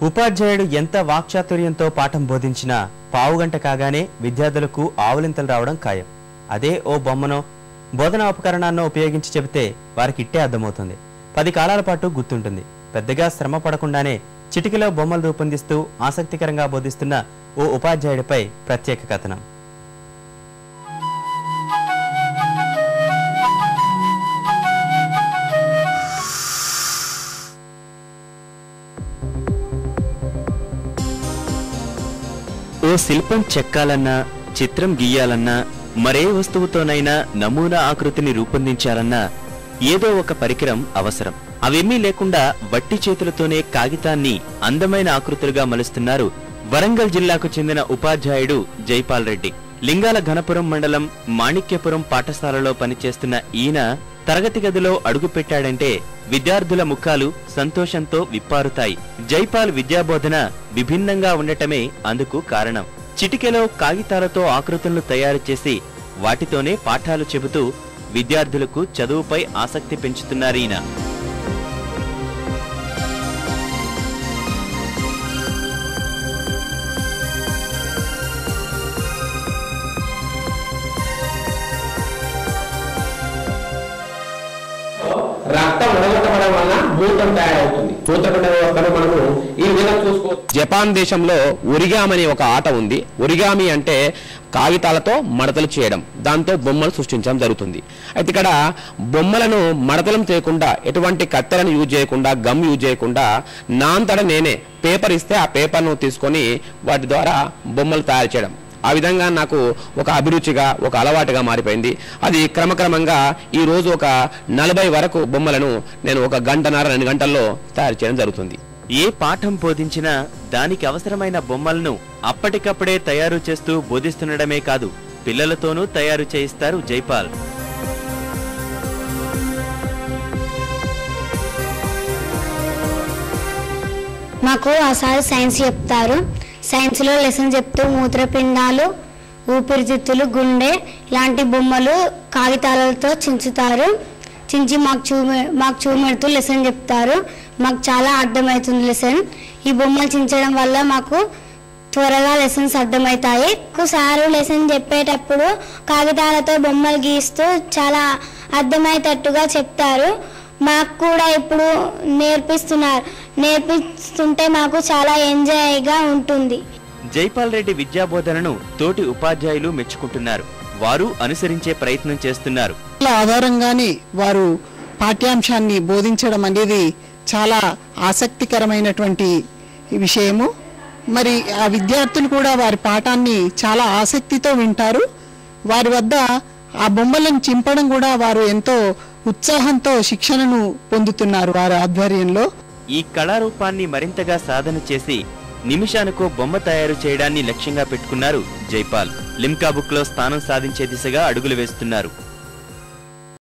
ఉపాధ్యాయుడు ఎంత వాక్చాతుర్యంతో పాఠం బోధించినా పావుగంట కాగానే విద్యార్థులకు ఆవులింతలు రావడం ఖాయం. అదే ఓ బొమ్మనో బోధనా ఉపకరణాన్నో ఉపయోగించి చెబితే వారికి ఇట్టే అర్థమవుతుంది. 10 కాలాల పాటు గుర్తుంటుంది. పెద్దగా శ్రమ పడకుండానే చిటికలో బొమ్మలు రూపొందిస్తూ ఆసక్తికరంగా బోధిస్తున్న ఓ ఉపాధ్యాయుడిపై ప్రత్యేక కథనం. ఓ శిల్పం చెక్కాలన్నా, చిత్రం గీయాలన్నా, మరే వస్తువుతోనైనా నమూనా ఆకృతిని రూపొందించాలన్నా ఏదో ఒక పరికరం అవసరం. అవేమీ లేకుండా వట్టి చేతులతోనే కాగితాన్ని అందమైన ఆకృతులుగా మలుస్తున్నారు వరంగల్ జిల్లాకు చెందిన ఉపాధ్యాయుడు జైపాల్ రెడ్డి. లింగాల ఘనపురం మండలం మాణిక్యపురం పాఠశాలలో పనిచేస్తున్న ఈయన తరగతి గదిలో అడుగుపెట్టాడంటే విద్యార్థుల ముఖాలు సంతోషంతో విప్పారుతాయి. జైపాల్ విద్యాబోధన విభిన్నంగా ఉండటమే అందుకు కారణం. చిటికెలో కాగితాలతో ఆకృతులను తయారు చేసి వాటితోనే పాఠాలు చెబుతూ విద్యార్థులకు చదువుపై ఆసక్తి పెంచుతున్నారీయన. రక్తం ఉడగొట్టడం వలన మూత్రం తయారవుతుంది. మూత్రపిండ వ్యవస్థను మనము ఈ విధంగా చూసుకోవచ్చు. జపాన్ దేశంలో ఒరిగామి అనే ఒక ఆట ఉంది. ఒరిగామి అంటే కాగితాలతో మడతలు చేయడం, దాంతో బొమ్మలు సృష్టించడం జరుగుతుంది. అయితే ఇక్కడ బొమ్మలను మడతలం చేయకుండా, ఎటువంటి కత్తెరను యూజ్ చేయకుండా, గమ్ యూజ్ చేయకుండా నా అంతటా నేనే పేపర్ ఇస్తే ఆ పేపర్ను తీసుకొని వాటి ద్వారా బొమ్మలు తయారు చేయడం, ఆ విధంగా నాకు ఒక అభిరుచిగా, ఒక అలవాటుగా మారిపోయింది. అది క్రమక్రమంగా ఈ రోజు ఒక 40 వరకు బొమ్మలను నేను 1 గంటన్నర 2 గంటల్లో తయారు చేయడం జరుగుతుంది. ఏ పాఠం బోధించినా దానికి అవసరమైన బొమ్మలను అప్పటికప్పుడే తయారు చేస్తూ బోధిస్తుండడమే కాదు, పిల్లలతోనూ తయారు చేయిస్తారు జైపాల్. మాకు ఆసారి సైన్స్ చెప్తారు. సైన్స్లో లెసన్ చెప్తూ మూత్రపిండాలు, ఊపిరితిత్తులు, గుండె ఇలాంటి బొమ్మలు కాగితాలతో చించుతారు. చించి మాకు చూపెడుతూ లెసన్ చెప్తారు. మాకు చాలా అర్థమవుతుంది లెసన్. ఈ బొమ్మలు చించడం వల్ల మాకు త్వరగా లెసన్స్ అర్థమవుతాయి. సారు లెసన్ చెప్పేటప్పుడు కాగితాలతో బొమ్మలు గీస్తూ చాలా అర్థమయ్యేటట్టుగా చెప్తారు. మాకు కూడా ఇప్పుడు నేర్పిస్తుంటే మాకు చాలా ఎంజాయ్గా ఉంటుంది. జైపాల్ రెడ్డి విద్యాబోధనను తోటి ఉపాధ్యాయులు మెచ్చుకుంటున్నారు. వారు అనుసరించే ప్రయత్నం చేస్తున్నారు. ఆధారంగానే వారు పాఠ్యాంశాన్ని బోధించడం అనేది చాలా ఆసక్తికరమైనటువంటి విషయము. మరి ఆ విద్యార్థులు కూడా వారి పాఠాన్ని చాలా ఆసక్తితో వింటారు. వారి వద్ద ఆ బొమ్మలను చింపడం కూడా వారు ఎంతో ఉత్సాహంతో శిక్షణను పొందుతున్నారు వారి ఆధ్వర్యంలో. ఈ కళారూపాన్ని మరింతగా సాధన చేసి నిమిషానికో బొమ్మ తయారు చేయడాన్ని లక్ష్యంగా పెట్టుకున్నారు జైపాల్. లిమ్కా బుక్ లో స్థానం సాధించే దిశగా అడుగులు వేస్తున్నారు.